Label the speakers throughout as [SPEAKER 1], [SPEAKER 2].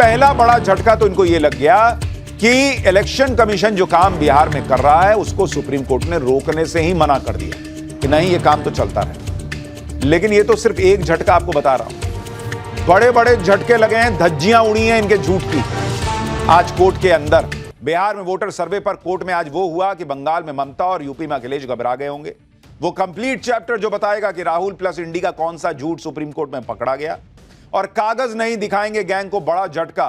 [SPEAKER 1] पहला बड़ा झटका तो इनको यह लग गया कि इलेक्शन कमीशन जो काम बिहार में कर रहा है उसको सुप्रीम कोर्ट ने रोकने से ही मना कर दिया कि नहीं, ये काम तो चलता रहे। लेकिन ये तो सिर्फ एक झटका आपको बता रहा हूं, बड़े बड़े झटके लगे हैं, धज्जियां उड़ी हैं इनके झूठ की। आज कोर्ट के अंदर बिहार में वोटर सर्वे पर कोर्ट में आज वो हुआ कि बंगाल में ममता और यूपी में अखिलेश घबरा गए होंगे। वो कंप्लीट चैप्टर जो बताएगा कि राहुल प्लस इंडी का कौन सा झूठ सुप्रीम कोर्ट में पकड़ा गया, और कागज नहीं दिखाएंगे गैंग को बड़ा झटका।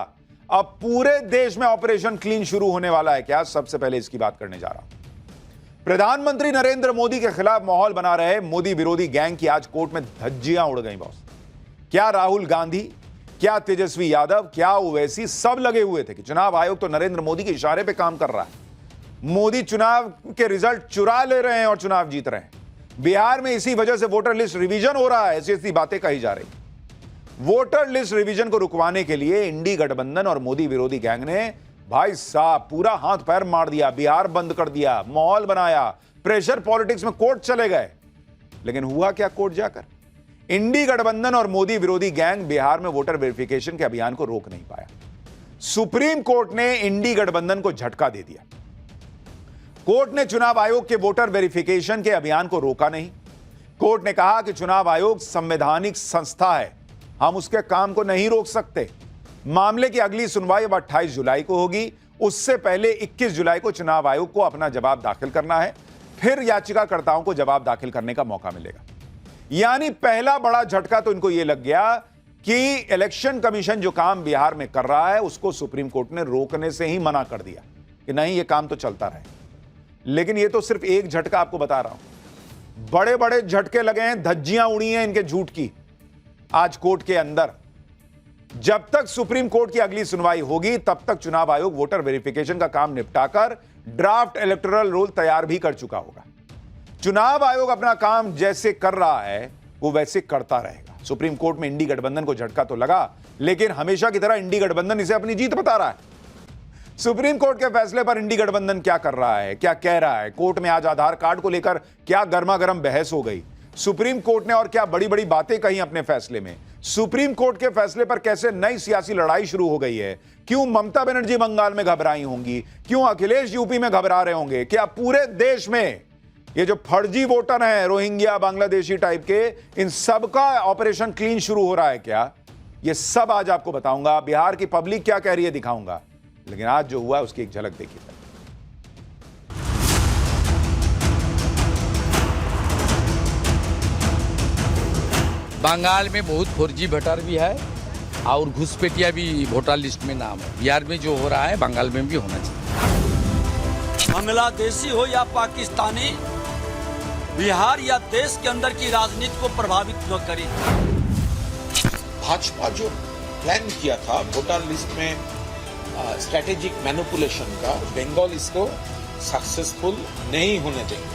[SPEAKER 1] अब पूरे देश में ऑपरेशन क्लीन शुरू होने वाला है क्या? सबसे पहले इसकी बात करने जा रहा हूं। प्रधानमंत्री नरेंद्र मोदी के खिलाफ माहौल बना रहे मोदी विरोधी गैंग की आज कोर्ट में धज्जियां उड़ गई बॉस। क्या राहुल गांधी, क्या तेजस्वी यादव, क्या ओवैसी, सब लगे हुए थे कि चुनाव आयोग तो नरेंद्र मोदी के इशारे पे काम कर रहा है। मोदी चुनाव के रिजल्ट चुरा ले रहे हैं और चुनाव जीत रहे हैं। बिहार में इसी वजह से वोटर लिस्ट रिवीजन हो रहा है, ऐसी ऐसी बातें कही जा रही। वोटर लिस्ट रिवीजन को रुकवाने के लिए इंडी गठबंधन और मोदी विरोधी गैंग ने भाई साहब पूरा हाथ पैर मार दिया, बिहार बंद कर दिया, माहौल बनाया, प्रेशर पॉलिटिक्स में कोर्ट चले गए। लेकिन हुआ क्या कोर्ट जाकर? इंडी गठबंधन और मोदी विरोधी गैंग बिहार में वोटर वेरिफिकेशन के अभियान को रोक नहीं पाया। सुप्रीम कोर्ट ने इंडी गठबंधन को झटका दे दिया। कोर्ट ने चुनाव आयोग के वोटर वेरिफिकेशन के अभियान को रोका नहीं। कोर्ट ने कहा कि चुनाव आयोग संवैधानिक संस्था है, हम उसके काम को नहीं रोक सकते। मामले की अगली सुनवाई अब 28 जुलाई को होगी। उससे पहले 21 जुलाई को चुनाव आयोग को अपना जवाब दाखिल करना है, फिर याचिकाकर्ताओं को जवाब दाखिल करने का मौका मिलेगा। यानी पहला बड़ा झटका तो इनको यह लग गया कि इलेक्शन कमीशन जो काम बिहार में कर रहा है उसको सुप्रीम कोर्ट ने रोकने से ही मना कर दिया कि नहीं, यह काम तो चलता रहे। लेकिन यह तो सिर्फ एक झटका आपको बता रहा हूं, बड़े बड़े झटके लगे हैं, धज्जियां उड़ी हैं इनके झूठ की। आज कोर्ट के अंदर जब तक सुप्रीम कोर्ट की अगली सुनवाई होगी तब तक चुनाव आयोग वोटर वेरिफिकेशन का काम निपटाकर ड्राफ्ट इलेक्टोरल रोल तैयार भी कर चुका होगा। चुनाव आयोग अपना काम जैसे कर रहा है वो वैसे करता रहेगा। सुप्रीम कोर्ट में इंडी गठबंधन को झटका तो लगा, लेकिन हमेशा की तरह इंडी गठबंधन इसे अपनी जीत बता रहा है। सुप्रीम कोर्ट के फैसले पर इंडी गठबंधन क्या कर रहा है, क्या कह रहा है? कोर्ट में आज आधार कार्ड को लेकर क्या गर्मा गर्म बहस हो गई। सुप्रीम कोर्ट ने और क्या बड़ी बड़ी बातें कही अपने फैसले में। सुप्रीम कोर्ट के फैसले पर कैसे नई सियासी लड़ाई शुरू हो गई है। क्यों ममता बनर्जी बंगाल में घबराई होंगी, क्यों अखिलेश यूपी में घबरा रहे होंगे। क्या पूरे देश में ये जो फर्जी वोटर हैं, रोहिंग्या बांग्लादेशी टाइप के, इन सब का ऑपरेशन क्लीन शुरू हो रहा है क्या? ये सब आज आपको बताऊंगा। बिहार की पब्लिक क्या कह रही है दिखाऊंगा, लेकिन आज जो हुआ उसकी एक झलक देखिए।
[SPEAKER 2] बंगाल में बहुत फर्जी वोटर भी है और घुसपैठिया भी वोटर लिस्ट में नाम है। बिहार में जो हो रहा है बंगाल में भी होना चाहिए।
[SPEAKER 3] बांग्लादेशी हो या पाकिस्तानी, बिहार या देश के अंदर की राजनीति को प्रभावित न करे।
[SPEAKER 4] भाजपा जो प्लान किया था वोटर लिस्ट में स्ट्रेटेजिक मैनिपुलेशन का, बंगाल इसको सक्सेसफुल नहीं होने देंगे।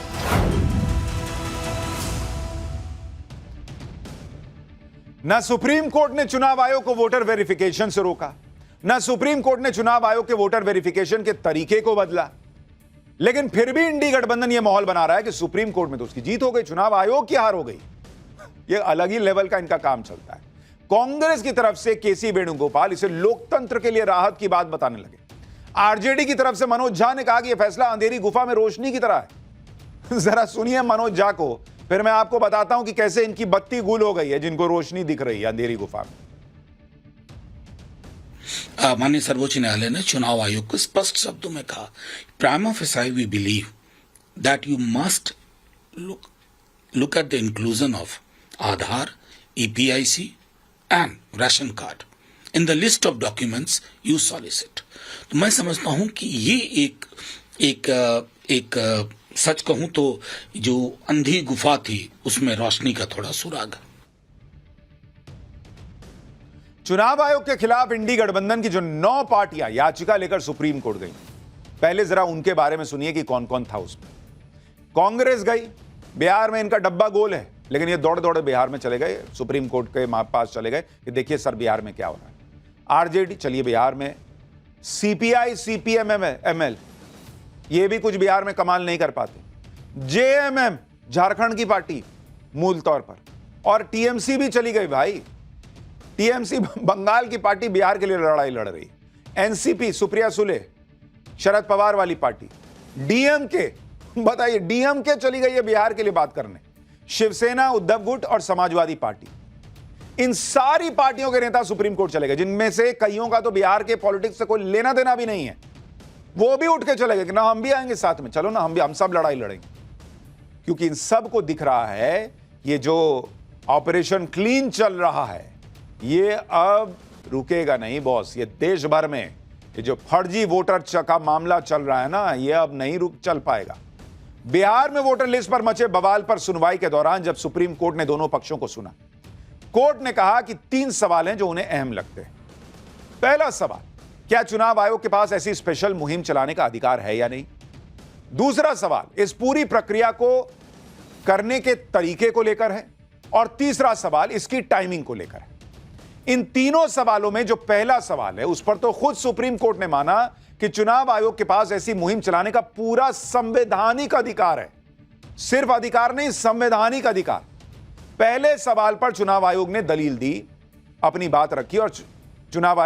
[SPEAKER 1] न सुप्रीम कोर्ट ने चुनाव आयोग को वोटर वेरिफिकेशन से रोका, न सुप्रीम कोर्ट ने चुनाव आयोग के वोटर वेरिफिकेशन के तरीके को बदला, लेकिन फिर भी इंडी गठबंधन यह माहौल बना रहा है कि सुप्रीम कोर्ट में तो उसकी जीत हो गई, चुनाव आयोग की हार हो गई। यह अलग ही लेवल का इनका काम चलता है। कांग्रेस की तरफ से केसी वेणुगोपाल इसे लोकतंत्र के लिए राहत की बात बताने लगे। आरजेडी की तरफ से मनोज झा ने कहा कि यह फैसला अंधेरी गुफा में रोशनी की तरह है। जरा सुनिए मनोज झा को, फिर मैं आपको बताता हूं कि कैसे इनकी बत्ती गुल हो गई है जिनको रोशनी दिख रही है अंधेरी गुफा में।
[SPEAKER 4] माननीय सर्वोच्च न्यायालय ने चुनाव आयोग को स्पष्ट शब्दों में कहा, prima facie we believe that you must look at the inclusion of Aadhaar, EPIC and ration card in the list of documents you solicit. तो मैं समझता हूं कि ये एक सच कहूं तो जो अंधी गुफा थी उसमें रोशनी का थोड़ा सुराग।
[SPEAKER 1] चुनाव आयोग के खिलाफ इंडी गठबंधन की जो 9 पार्टियां याचिका लेकर सुप्रीम कोर्ट गई, पहले जरा उनके बारे में सुनिए कि कौन कौन था उसमें। कांग्रेस गई, बिहार में इनका डब्बा गोल है, लेकिन ये दौड़े दौड़े बिहार में चले गए, सुप्रीम कोर्ट के पास चले गए कि देखिए सर बिहार में क्या हो रहा है। आरजेडी चलिए बिहार में, सीपीआई सीपीएम एमएल ये भी कुछ बिहार में कमाल नहीं कर पाते। जेएमएम झारखंड की पार्टी मूल तौर पर, और टीएमसी भी चली गई भाई। टीएमसी बंगाल की पार्टी बिहार के लिए लड़ाई लड़ रही, एनसीपी सुप्रिया सुले शरद पवार वाली पार्टी, डीएमके, बताइए डीएमके चली गई है बिहार के लिए बात करने, शिवसेना, उद्धव गुट और समाजवादी पार्टी, इन सारी पार्टियों के नेता सुप्रीम कोर्ट चले गए, जिनमें से कईयों का तो बिहार के पॉलिटिक्स से कोई लेना देना भी नहीं है। वो भी उठ के चले गए कि ना हम भी आएंगे साथ में, चलो ना हम सब लड़ाई लड़ेंगे। क्योंकि इन सब को दिख रहा है ये जो ऑपरेशन क्लीन चल रहा है ये अब रुकेगा नहीं बॉस। ये देश भर में ये जो फर्जी वोटर का मामला चल रहा है ना, ये अब नहीं रुक चल पाएगा। बिहार में वोटर लिस्ट पर मचे बवाल पर सुनवाई के दौरान जब सुप्रीम कोर्ट ने दोनों पक्षों को सुना, कोर्ट ने कहा कि 3 सवाल हैं जो उन्हें अहम लगते हैं। पहला सवाल, क्या चुनाव आयोग के पास ऐसी स्पेशल मुहिम चलाने का अधिकार है या नहीं। दूसरा सवाल, इस पूरी प्रक्रिया को करने के तरीके को लेकर है। और तीसरा सवाल इसकी टाइमिंग को लेकर है। इन तीनों सवालों में जो पहला सवाल है उस पर तो खुद सुप्रीम कोर्ट ने माना कि चुनाव आयोग के पास ऐसी मुहिम चलाने का पूरा संवैधानिक अधिकार है। सिर्फ अधिकार नहीं, संवैधानिक अधिकार। पहले सवाल पर चुनाव आयोग ने दलील दी, अपनी बात रखी और चुनाव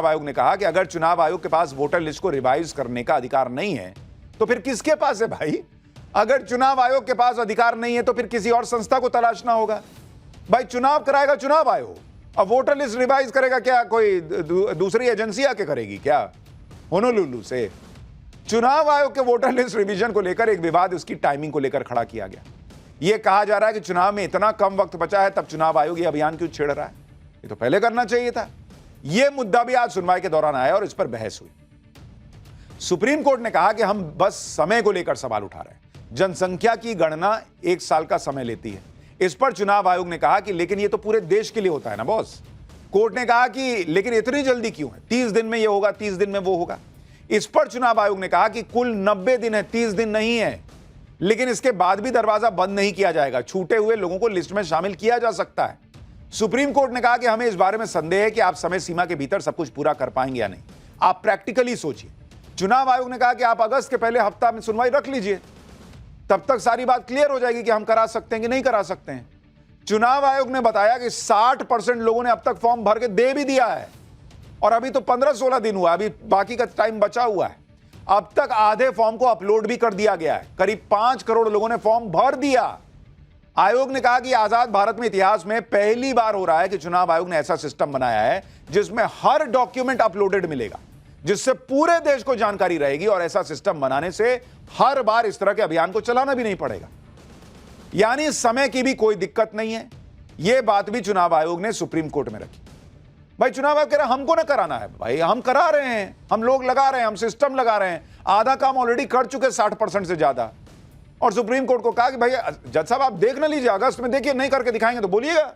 [SPEAKER 1] आयोग ने कहा कि अगर चुनाव आयोग के पास वोटर लिस्ट को रिवाइज करने का अधिकार नहीं है तो फिर किसके पास है भाई। अगर चुनाव आयोग के पास अधिकार नहीं है तो फिर किसी और संस्था को तलाशना होगा। भाई चुनाव कराएगा चुनाव आयोग, अब वोटर लिस्ट रिवाइज करेगा क्या कोई दूसरी एजेंसी आके करेगी क्या होनोलुलु से। चुनाव आयोग के वोटर लिस्ट रिवीजन को लेकर एक विवाद उसकी टाइमिंग को लेकर खड़ा किया गया। यह कहा जा रहा है कि चुनाव में इतना कम वक्त बचा है तब चुनाव आयोग ये अभियान क्यों छेड़ रहा है, ये तो पहले करना चाहिए था। यह मुद्दा भी आज सुनवाई के दौरान आया और इस पर बहस हुई। सुप्रीम कोर्ट ने कहा कि हम बस समय को लेकर सवाल उठा रहे हैं। जनसंख्या की गणना 1 साल का समय लेती है। इस पर चुनाव आयोग ने कहा कि लेकिन ये तो पूरे देश के लिए होता है ना बॉस। कोर्ट ने कहा कि लेकिन इतनी जल्दी क्यों है, 30 दिन में ये होगा, 30 दिन में वो होगा। इस पर चुनाव आयोग ने कहा कि कुल 90 दिन है, 30 दिन नहीं है, लेकिन इसके बाद भी दरवाजा बंद नहीं किया जाएगा, छूटे हुए लोगों को लिस्ट में शामिल किया जा सकता है। सुप्रीम कोर्ट ने कहा कि हमें इस बारे में संदेह है कि आप समय सीमा के भीतर सब कुछ पूरा कर पाएंगे या नहीं, आप प्रैक्टिकली सोचिए। चुनाव आयोग ने कहा कि आप अगस्त के पहले हफ्ता में सुनवाई रख लीजिए, तब तक सारी बात क्लियर हो जाएगी कि हम करा सकते हैं कि नहीं करा सकते हैं। चुनाव आयोग ने बताया कि 60% लोगों ने अब तक फॉर्म भर के दे भी दिया है और अभी तो 15-16 दिन हुआ, अभी बाकी का टाइम बचा हुआ है। अब तक आधे फॉर्म को अपलोड भी कर दिया गया है। करीब 5 करोड़ लोगों ने फॉर्म भर दिया। आयोग ने कहा कि आजाद भारत में इतिहास में पहली बार हो रहा है कि चुनाव आयोग ने ऐसा सिस्टम बनाया है जिसमें हर डॉक्यूमेंट अपलोडेड मिलेगा, जिससे पूरे देश को जानकारी रहेगी और ऐसा सिस्टम बनाने से हर बार इस तरह के अभियान को चलाना भी नहीं पड़ेगा। यानी समय की भी कोई दिक्कत नहीं है। यह बात भी चुनाव आयोग ने सुप्रीम कोर्ट में रखी। भाई चुनाव आयोग कह रहा हमको ना कराना है, भाई हम करा रहे हैं, हम लोग लगा रहे हैं, हम सिस्टम लगा रहे हैं, आधा काम ऑलरेडी कर चुके 60% से ज्यादा। और सुप्रीम कोर्ट को कहा कि भाई जज साहब आप देख ना लीजिए, अगस्त में देखिए, नहीं करके दिखाएंगे तो बोलिएगा।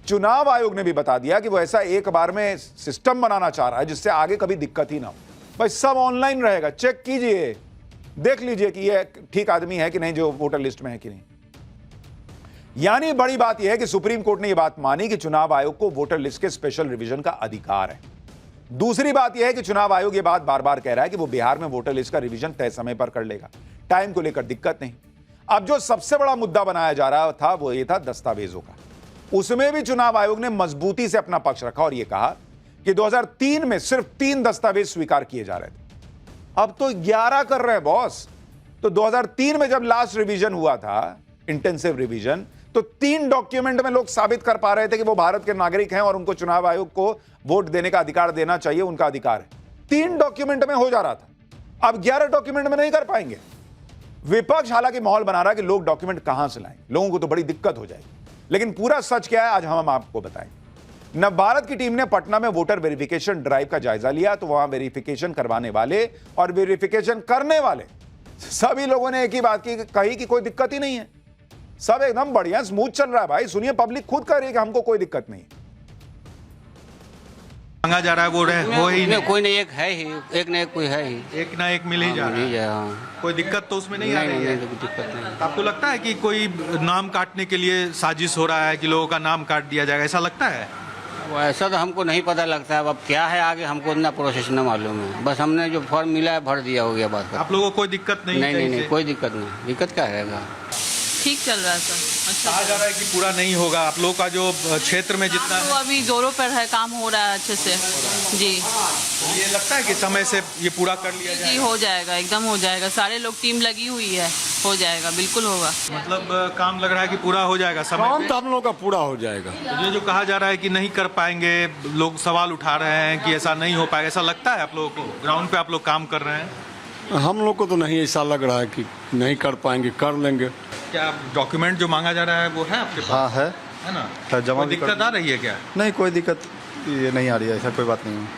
[SPEAKER 1] चुनाव आयोग ने भी बता दिया कि वो ऐसा एक बार में सिस्टम बनाना चाह रहा है जिससे आगे कभी दिक्कत ही ना हो। भाई सब ऑनलाइन रहेगा, चेक कीजिए, देख लीजिए कि ये ठीक आदमी है कि नहीं जो वोटर लिस्ट में है कि नहीं। यानी बड़ी बात यह है कि सुप्रीम कोर्ट ने यह बात मानी कि चुनाव आयोग को वोटर लिस्ट के स्पेशल रिवीजन का अधिकार है। दूसरी बात यह है कि चुनाव आयोग ये बात बार बार कह रहा है कि वो बिहार में वोटर लिस्ट का रिवीजन तय समय पर कर लेगा, टाइम को लेकर दिक्कत नहीं। अब जो सबसे बड़ा मुद्दा बनाया जा रहा था वो ये था दस्तावेजों का। उसमें भी चुनाव आयोग ने मजबूती से अपना पक्ष रखा और यह कहा कि 2003 में सिर्फ 3 दस्तावेज स्वीकार किए जा रहे थे, अब तो 11 कर रहे हैं बॉस। तो 2003 में जब लास्ट रिवीजन हुआ था, इंटेंसिव रिवीजन, तो 3 डॉक्यूमेंट में लोग साबित कर पा रहे थे कि वो भारत के नागरिक हैं और उनको चुनाव आयोग को वोट देने का अधिकार देना चाहिए, उनका अधिकार है। 3 डॉक्यूमेंट में हो जा रहा था, अब 11 डॉक्यूमेंट में नहीं कर पाएंगे। विपक्ष हालांकि माहौल बना रहा है कि लोग डॉक्यूमेंट कहां से लाएं, लोगों को तो बड़ी दिक्कत हो जाएगी। लेकिन पूरा सच क्या है आज हम आपको बताएंगे। नवभारत की टीम ने पटना में वोटर वेरिफिकेशन ड्राइव का जायजा लिया तो वहां वेरिफिकेशन करवाने वाले और वेरिफिकेशन करने वाले सभी लोगों ने एक ही बात कही कि कोई दिक्कत ही नहीं है, सब एकदम बढ़िया स्मूथ चल रहा है। भाई सुनिए, पब्लिक खुद कह रही है कि हमको कोई दिक्कत नहीं।
[SPEAKER 5] मांगा जा रहा है वो हो ही नहीं,
[SPEAKER 6] कोई नहीं, एक है ही, एक ना एक कोई है ही,
[SPEAKER 5] एक ना एक मिल ही जा रहा है।
[SPEAKER 6] हाँ।
[SPEAKER 5] कोई दिक्कत तो उसमें नहीं आ रही है।
[SPEAKER 6] कोई दिक्कत नहीं।
[SPEAKER 5] आपको लगता है कि कोई नाम काटने के लिए साजिश हो रहा है कि लोगों का नाम काट दिया जाएगा, ऐसा लगता है?
[SPEAKER 6] वो ऐसा तो हमको नहीं पता लगता है, अब क्या है आगे हमको इतना प्रोसेस न मालूम है। बस हमने जो फॉर्म मिला है भर दिया, हो गया बात।
[SPEAKER 5] आप लोगों को कोई दिक्कत नहीं?
[SPEAKER 6] नहीं, कोई दिक्कत नहीं। दिक्कत क्या रहेगा?
[SPEAKER 7] ठीक चल रहा है सर, अच्छा
[SPEAKER 5] कहा जा रहा है कि पूरा नहीं होगा, आप लोग का जो क्षेत्र में जितना
[SPEAKER 7] तो अभी जोरों पर है, काम हो रहा है अच्छे से जी।
[SPEAKER 5] ये लगता है कि समय से ये पूरा कर लिया
[SPEAKER 7] जी
[SPEAKER 5] जाए,
[SPEAKER 7] हो जाएगा, एकदम हो जाएगा, सारे लोग टीम लगी हुई है, हो जाएगा, बिल्कुल होगा।
[SPEAKER 5] मतलब काम लग रहा है कि पूरा हो जाएगा समय
[SPEAKER 8] काम
[SPEAKER 5] पे?
[SPEAKER 8] तो हम लोग का पूरा हो जाएगा।
[SPEAKER 5] ये जो कहा जा रहा है कि नहीं कर पाएंगे, लोग सवाल उठा रहे हैं कि ऐसा नहीं हो पाएगा, ऐसा लगता है आप लोगों को? ग्राउंड पे आप लोग काम कर रहे हैं,
[SPEAKER 8] हम लोग को तो नहीं ऐसा लग रहा है कि नहीं कर पाएंगे, कर लेंगे।
[SPEAKER 5] क्या डॉक्यूमेंट जो मांगा जा रहा है वो है आपके पास?
[SPEAKER 9] हाँ
[SPEAKER 5] है ना?
[SPEAKER 9] है, जमा
[SPEAKER 5] कोई
[SPEAKER 9] भी कर
[SPEAKER 5] दिक्कत आ रही है क्या?
[SPEAKER 9] नहीं, कोई दिक्कत ये नहीं आ रही है, ऐसा कोई बात नहीं है।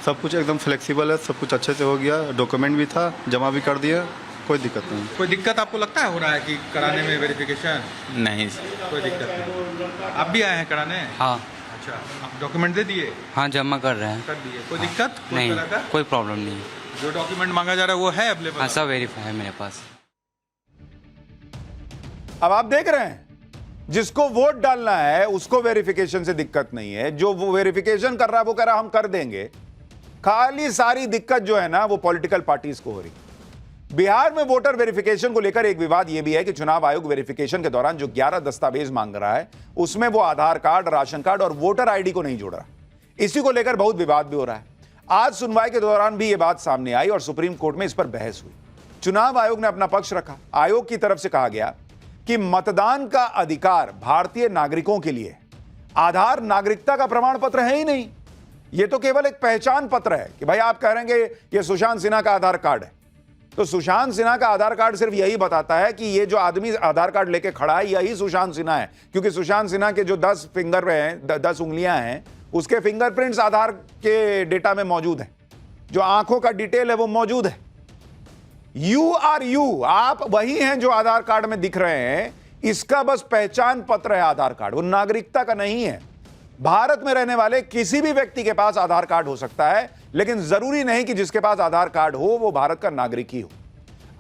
[SPEAKER 9] सब कुछ एकदम फ्लेक्सिबल है, सब कुछ अच्छे से हो गया, डॉक्यूमेंट भी था, जमा भी कर दिया, कोई दिक्कत नहीं।
[SPEAKER 5] कोई दिक्कत आपको लगता है हो रहा है कि कराने में वेरिफिकेशन?
[SPEAKER 10] नहीं
[SPEAKER 5] कोई दिक्कत नहीं। आप भी आए हैं कराने?
[SPEAKER 10] हाँ
[SPEAKER 5] अच्छा, आप डॉक्यूमेंट दे दिए?
[SPEAKER 10] हाँ जमा कर रहे हैं।
[SPEAKER 5] कर दिए, कोई दिक्कत? कोई
[SPEAKER 10] नहीं,
[SPEAKER 5] तरह का?
[SPEAKER 10] कोई प्रॉब्लम नहीं।
[SPEAKER 5] जो डॉक्यूमेंट मांगा जा रहा है वो है अवेलेबल?
[SPEAKER 10] हाँ सब वेरीफाई है मेरे पास।
[SPEAKER 1] अब आप देख रहे हैं, जिसको वोट डालना है उसको वेरिफिकेशन से दिक्कत नहीं है, जो वो वेरिफिकेशन कर रहा है वो कह रहा है हम कर देंगे। खाली सारी दिक्कत जो है ना वो पॉलिटिकल पार्टीज को हो रही। बिहार में वोटर वेरिफिकेशन को लेकर एक विवाद यह भी है कि चुनाव आयोग वेरिफिकेशन के दौरान जो 11 दस्तावेज मांग रहा है उसमें वो आधार कार्ड, राशन कार्ड और वोटर आईडी को नहीं जोड़ रहा। इसी को लेकर बहुत विवाद भी हो रहा है। आज सुनवाई के दौरान भी यह बात सामने आई और सुप्रीम कोर्ट में इस पर बहस हुई। चुनाव आयोग ने अपना पक्ष रखा। आयोग की तरफ से कहा गया कि मतदान का अधिकार भारतीय नागरिकों के लिए आधार नागरिकता का प्रमाण पत्र है ही नहीं, यह तो केवल एक पहचान पत्र है कि भाई आप कह रहे हैं कि यह सुशांत सिन्हा का आधार कार्ड है, तो सुशांत सिन्हा का आधार कार्ड सिर्फ यही बताता है कि ये जो आदमी आधार कार्ड लेके खड़ा है यही सुशांत सिन्हा है, क्योंकि सुशांत सिन्हा के जो 10 फिंगर हैं, 10 उंगलियां हैं, उसके फिंगरप्रिंट्स आधार के डेटा में मौजूद है, जो आंखों का डिटेल है वो मौजूद है। यू आर यू, आप वही हैं जो आधार कार्ड में दिख रहे हैं, इसका बस पहचान पत्र है आधार कार्ड, वो नागरिकता का नहीं है। भारत में रहने वाले किसी भी व्यक्ति के पास आधार कार्ड हो सकता है, लेकिन जरूरी नहीं कि जिसके पास आधार कार्ड हो वो भारत का नागरिक ही हो।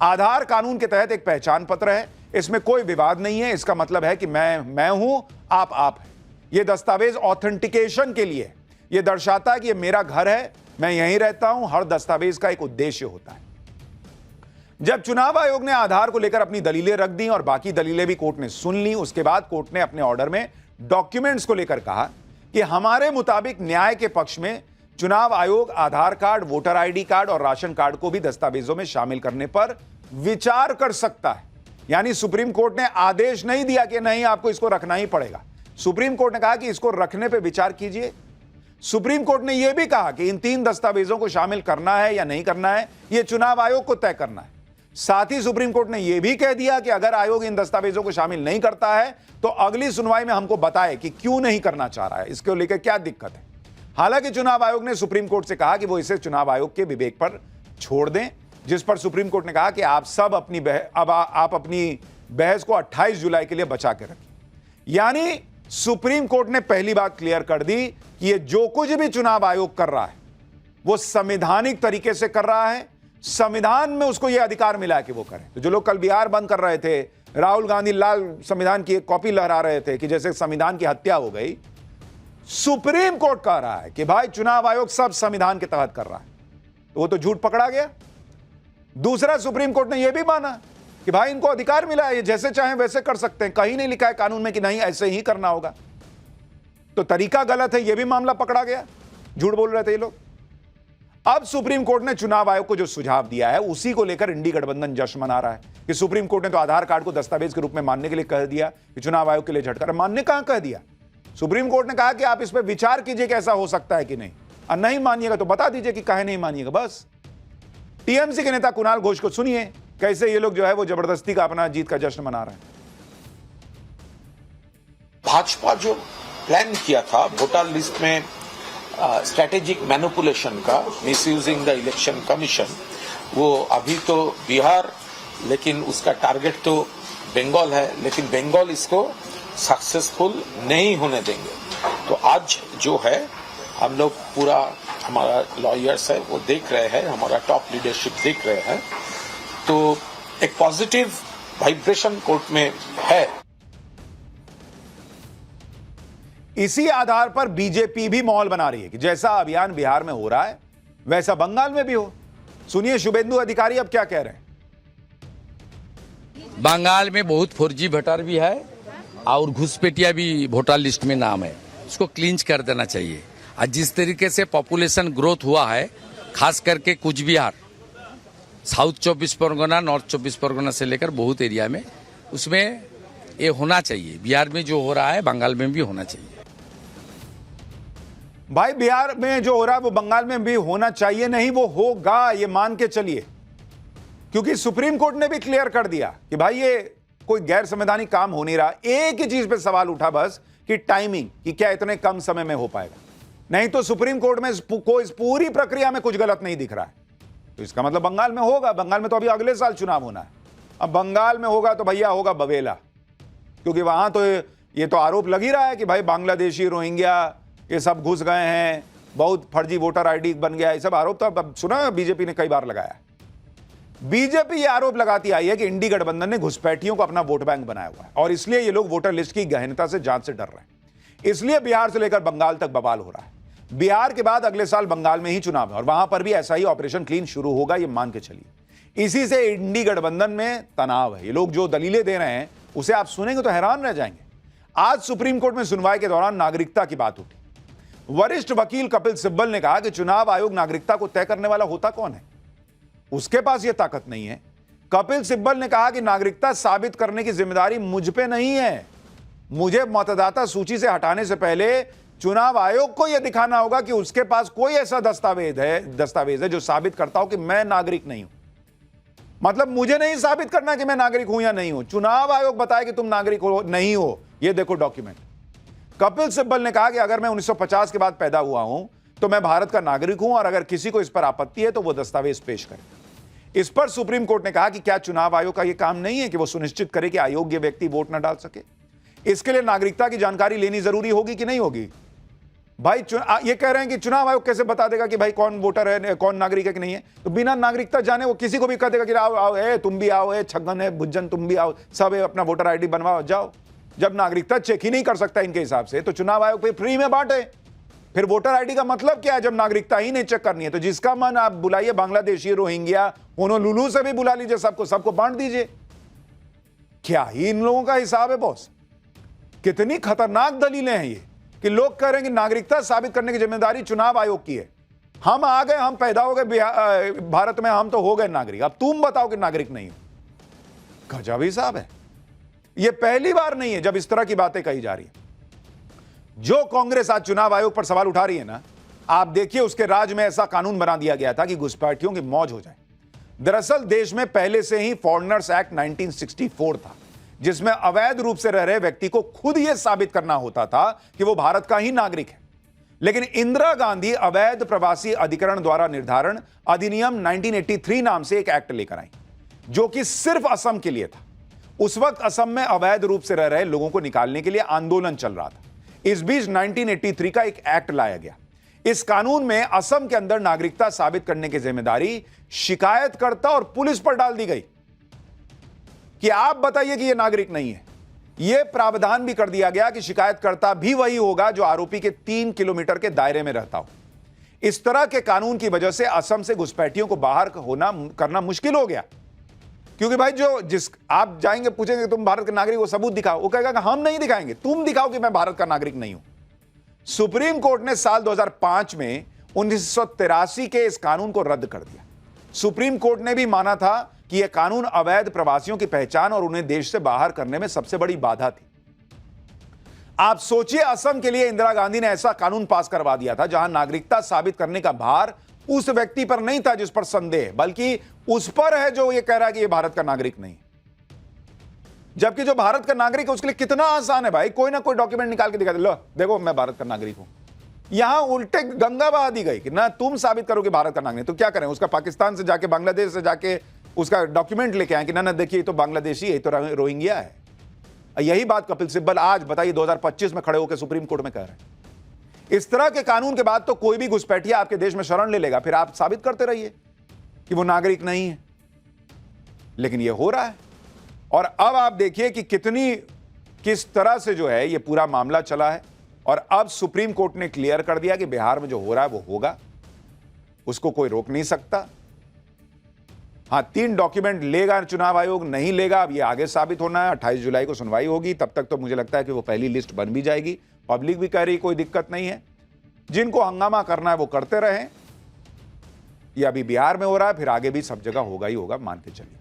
[SPEAKER 1] आधार कानून के तहत एक पहचान पत्र है, इसमें कोई विवाद नहीं है। इसका मतलब है कि मैं हूं, आप हैं। यह दस्तावेज ऑथेंटिकेशन के लिए यह दर्शाता है कि यह मेरा घर है, मैं यहीं रहता हूं। हर दस्तावेज का एक उद्देश्य होता है। जब चुनाव आयोग ने आधार को लेकर अपनी दलीलें रख दी और बाकी दलीलें भी कोर्ट ने सुन ली, उसके बाद कोर्ट ने अपने ऑर्डर में डॉक्यूमेंट्स को लेकर कहा कि हमारे मुताबिक न्याय के पक्ष में चुनाव आयोग आधार कार्ड, वोटर आईडी कार्ड और राशन कार्ड को भी दस्तावेजों में शामिल करने पर विचार कर सकता है। यानी सुप्रीम कोर्ट ने आदेश नहीं दिया कि नहीं आपको इसको रखना ही पड़ेगा। सुप्रीम कोर्ट ने कहा कि इसको रखने पर विचार कीजिए। सुप्रीम कोर्ट ने यह भी कहा कि इन 3 दस्तावेजों को शामिल करना है या नहीं करना है, यह चुनाव आयोग को तय करना है। साथ ही सुप्रीम कोर्ट ने यह भी कह दिया कि अगर आयोग इन दस्तावेजों को शामिल नहीं करता है तो अगली सुनवाई में हमको बताए कि क्यों नहीं करना चाह रहा है, इसको लेकर क्या दिक्कत है। हालांकि चुनाव आयोग ने सुप्रीम कोर्ट से कहा कि वो इसे चुनाव आयोग के विवेक पर छोड़ दें, जिस पर सुप्रीम कोर्ट ने कहा कि आप सब आप अपनी बहस को 28 जुलाई के लिए बचा के रखें। यानी सुप्रीम कोर्ट ने पहली बात क्लियर कर दी कि ये जो कुछ भी चुनाव आयोग कर रहा है वो संवैधानिक तरीके से कर रहा है, संविधान में उसको यह अधिकार मिला है कि वो करें। तो जो लोग कल बिहार बंद कर रहे थे, राहुल गांधी लाल संविधान की एक कॉपी लहरा रहे थे कि जैसे संविधान की हत्या हो गई, सुप्रीम कोर्ट कह रहा है कि भाई चुनाव आयोग सब संविधान के तहत कर रहा है, तो वो तो झूठ पकड़ा गया। दूसरा, सुप्रीम कोर्ट ने यह भी माना कि भाई इनको अधिकार मिला है, ये जैसे चाहें वैसे कर सकते हैं, कहीं नहीं लिखा है कानून में कि नहीं ऐसे ही करना होगा, तो तरीका गलत है, यह भी मामला पकड़ा गया। झूठ बोल रहे थे ये लोग। अब सुप्रीम कोर्ट ने चुनाव आयोग को जो सुझाव दिया है उसी को लेकर इंडी गठबंधन जश्न मना रहा है कि सुप्रीम कोर्ट ने तो आधार कार्ड को दस्तावेज के रूप में मानने के लिए कह दिया कि चुनाव आयोग के लिए झटका। मानने कहां कह दिया? सुप्रीम कोर्ट ने कहा कि आप इस पर विचार कीजिए कि ऐसा हो सकता है कि नहीं, और नहीं मानिएगा तो बता दीजिए कि काहे नहीं मानिएगा। बस टीएमसी के नेता कुणाल घोष को सुनिए कैसे ये लोग जो है वो जबरदस्ती का अपना जीत का जश्न मना रहे हैं।
[SPEAKER 11] भाजपा जो प्लान किया था वोटर लिस्ट में स्ट्रेटेजिक मैनिपुलेशन का, मिसयूजिंग द इलेक्शन कमीशन, वो अभी तो बिहार, लेकिन उसका टारगेट तो बंगाल है, लेकिन बंगाल इसको सक्सेसफुल नहीं होने देंगे। तो आज जो है हम लोग पूरा, हमारा लॉयर्स है वो देख रहे हैं, हमारा टॉप लीडरशिप देख रहे हैं, तो एक पॉजिटिव वाइब्रेशन कोर्ट में है।
[SPEAKER 1] इसी आधार पर बीजेपी भी माहौल बना रही है कि जैसा अभियान बिहार में हो रहा है वैसा बंगाल में भी हो। सुनिए शुभेंदु अधिकारी अब क्या कह रहे हैं।
[SPEAKER 2] बंगाल में बहुत फर्जी वोटर भी है और घुसपैठिया भी वोटर लिस्ट में नाम है, उसको क्लींच कर देना चाहिए। और जिस तरीके से पॉपुलेशन ग्रोथ हुआ है, खास करके कुछ बिहार, साउथ 24 परगना, नॉर्थ 24 परगना से लेकर बहुत एरिया में, उसमें ये होना चाहिए। बिहार में जो हो रहा है बंगाल में भी होना चाहिए।
[SPEAKER 1] भाई बिहार में जो हो रहा है वो बंगाल में भी होना चाहिए, नहीं वो होगा, ये मान के चलिए, क्योंकि सुप्रीम कोर्ट ने भी क्लियर कर दिया कि भाई ये कोई गैर संवैधानिक काम हो नहीं रहा। एक ही चीज पे सवाल उठा बस कि टाइमिंग, कि क्या इतने कम समय में हो पाएगा, नहीं तो सुप्रीम कोर्ट में कोई इस पूरी प्रक्रिया में कुछ गलत नहीं दिख रहा है। तो इसका मतलब बंगाल में होगा। बंगाल में तो अभी अगले साल चुनाव होना है। अब बंगाल में होगा तो भैया होगा बवेला, क्योंकि वहां तो ये तो आरोप लग ही रहा है कि भाई बांग्लादेशी, रोहिंग्या ये सब घुस गए हैं, बहुत फर्जी वोटर आईडी बन गया, ये सब आरोप तो अब सुना बीजेपी ने कई बार लगाया। बीजेपी ये आरोप लगाती आई है कि इंडी गठबंधन ने घुसपैठियों को अपना वोट बैंक बनाया हुआ है और इसलिए ये लोग वोटर लिस्ट की गहनता से जांच से डर रहे हैं। इसलिए बिहार से लेकर बंगाल तक बवाल हो रहा है। बिहार के बाद अगले साल बंगाल में ही चुनाव है और वहां पर भी ऐसा ही ऑपरेशन क्लीन शुरू होगा, ये मान के चलिए। इसी से इंडी गठबंधन में तनाव है। ये लोग जो दलीलें दे रहे हैं उसे आप सुनेंगे तो हैरान रह जाएंगे। आज सुप्रीम कोर्ट में सुनवाई के दौरान नागरिकता की बात उठी। वरिष्ठ वकील कपिल सिब्बल ने कहा कि चुनाव आयोग नागरिकता को तय करने वाला होता कौन है, उसके पास यह ताकत नहीं है। कपिल सिब्बल ने कहा कि नागरिकता साबित करने की जिम्मेदारी मुझ पे नहीं है, मुझे मतदाता सूची से हटाने से पहले चुनाव आयोग को यह दिखाना होगा कि उसके पास कोई ऐसा दस्तावेज है जो साबित करता हो कि मैं नागरिक नहीं हूं। मतलब मुझे नहीं साबित करना कि मैं नागरिक हूं या नहीं हूं, चुनाव आयोग बताए कि तुम नागरिक हो नहीं हो, यह देखो डॉक्यूमेंट। कपिल सिब्बल ने कहा कि अगर मैं 1950 के बाद पैदा हुआ हूं तो मैं भारत का नागरिक हूं और अगर किसी को इस पर आपत्ति है तो वो दस्तावेज पेश करे। इस पर सुप्रीम कोर्ट ने कहा कि क्या चुनाव आयोग का यह काम नहीं है कि वो सुनिश्चित करे कि अयोग्य व्यक्ति वोट न डाल सके। इसके लिए नागरिकता की जानकारी लेनी जरूरी होगी कि नहीं होगी। भाई ये कह रहे हैं कि चुनाव आयोग कैसे बता देगा कि भाई कौन वोटर है, कौन नागरिक है कि नहीं है। तो बिना नागरिकता जाने वो किसी को भी कह देगा कि आओ आओ, तुम भी आओ, छगन है, भुज्जन तुम भी आओ, सब अपना वोटर आईडी बनवाओ, जाओ। जब नागरिकता चेक ही नहीं कर सकता इनके हिसाब से तो चुनाव आयोग पे फ्री में बांटे। फिर वोटर आईडी का मतलब क्या है जब नागरिकता ही नहीं चेक करनी है। तो जिसका मन आप बुलाइए, बांग्लादेशी, रोहिंग्या, होनोलुलु से भी बुला लीजिए, सबको बांट दीजिए। क्या ही इन लोगों का हिसाब है बॉस। कितनी खतरनाक दलीलें हैं ये कि लोग कह रहे हैं कि नागरिकता साबित करने की जिम्मेदारी चुनाव आयोग की है। हम आ गए, हम पैदा हो गए भारत में, हम तो हो गए नागरिक, अब तुम बताओ कि नागरिक नहीं हो। गजब हिसाब है। यह पहली बार नहीं है जब इस तरह की बातें कही जा रही है। जो कांग्रेस आज चुनाव आयोग पर सवाल उठा रही है ना, आप देखिए उसके राज्य में ऐसा कानून बना दिया गया था कि घुसपैठियों की मौज हो जाए। दरअसल देश में पहले से ही फॉरेनर्स एक्ट 1964 था, जिसमें अवैध रूप से रह रहे व्यक्ति को खुद यह साबित करना होता था कि वो भारत का ही नागरिक है। लेकिन इंदिरा गांधी अवैध प्रवासी अधिकरण द्वारा निर्धारण अधिनियम 1983 नाम से एक एक्ट लेकर आई, जो कि सिर्फ असम के लिए था। उस वक्त असम में अवैध रूप से रह रहे लोगों को निकालने के लिए आंदोलन चल रहा था। इस बीच 1983 का एक एक्ट लाया गया। इस कानून में असम के अंदर नागरिकता साबित करने की जिम्मेदारी शिकायतकर्ता और पुलिस पर डाल दी गई कि आप बताइए कि यह नागरिक नहीं है। यह प्रावधान भी कर दिया गया कि शिकायतकर्ता भी वही होगा जो आरोपी के 3 किलोमीटर के दायरे में रहता हो। इस तरह के कानून की वजह से असम से घुसपैठियों को बाहर करना मुश्किल हो गया, क्योंकि भाई जिस आप जाएंगे पूछेंगे तुम भारत के नागरिक हो, सबूत दिखाओ, वो कहेगा कि हम नहीं दिखाएंगे, तुम दिखाओ कि मैं भारत का नागरिक नहीं हूं। सुप्रीम कोर्ट ने साल 2005 में 1983 के इस कानून को रद्द कर दिया। सुप्रीम कोर्ट ने भी माना था कि यह कानून अवैध प्रवासियों की पहचान और उन्हें देश से बाहर करने में सबसे बड़ी बाधा थी। आप सोचिए, असम के लिए इंदिरा गांधी ने ऐसा कानून पास करवा दिया था जहां नागरिकता साबित करने का भार उस व्यक्ति पर नहीं था जिस पर संदेह, बल्कि उस पर है जो यह कह रहा है कि यह भारत का नागरिक नहीं। जबकि जो भारत का नागरिक है उसके लिए कितना आसान है भाई, कोई ना कोई डॉक्यूमेंट निकाल के दिखा दे, लो देखो मैं भारत का नागरिक हूं। यहां उल्टे गंगा बहा दी गई कि ना तुम साबित करो कि भारत का नागरिक। तो क्या करें, उसका पाकिस्तान से जाके, बांग्लादेश से जाके उसका डॉक्यूमेंट लेके आए कि ना देखिए तो बांग्लादेशी है, तो रोहिंग्या है। यही बात कपिल सिब्बल आज बताइए 2025 में खड़े होकर सुप्रीम कोर्ट में कह रहे हैं। इस तरह के कानून के बाद तो कोई भी घुसपैठिया आपके देश में शरण ले लेगा, फिर आप साबित करते रहिए कि वो नागरिक नहीं है। लेकिन ये हो रहा है। और अब आप देखिए कि किस तरह से जो है ये पूरा मामला चला है। और अब सुप्रीम कोर्ट ने क्लियर कर दिया कि बिहार में जो हो रहा है वो होगा, उसको कोई रोक नहीं सकता। हाँ, 3 डॉक्यूमेंट लेगा चुनाव आयोग, नहीं लेगा, अब ये आगे साबित होना है। 28 जुलाई को सुनवाई होगी, तब तक तो मुझे लगता है कि वो पहली लिस्ट बन भी जाएगी। पब्लिक भी कह रही कोई दिक्कत नहीं है, जिनको हंगामा करना है वो करते रहें। ये अभी बिहार में हो रहा है, फिर आगे भी सब जगह होगा ही होगा, मान के चलिए।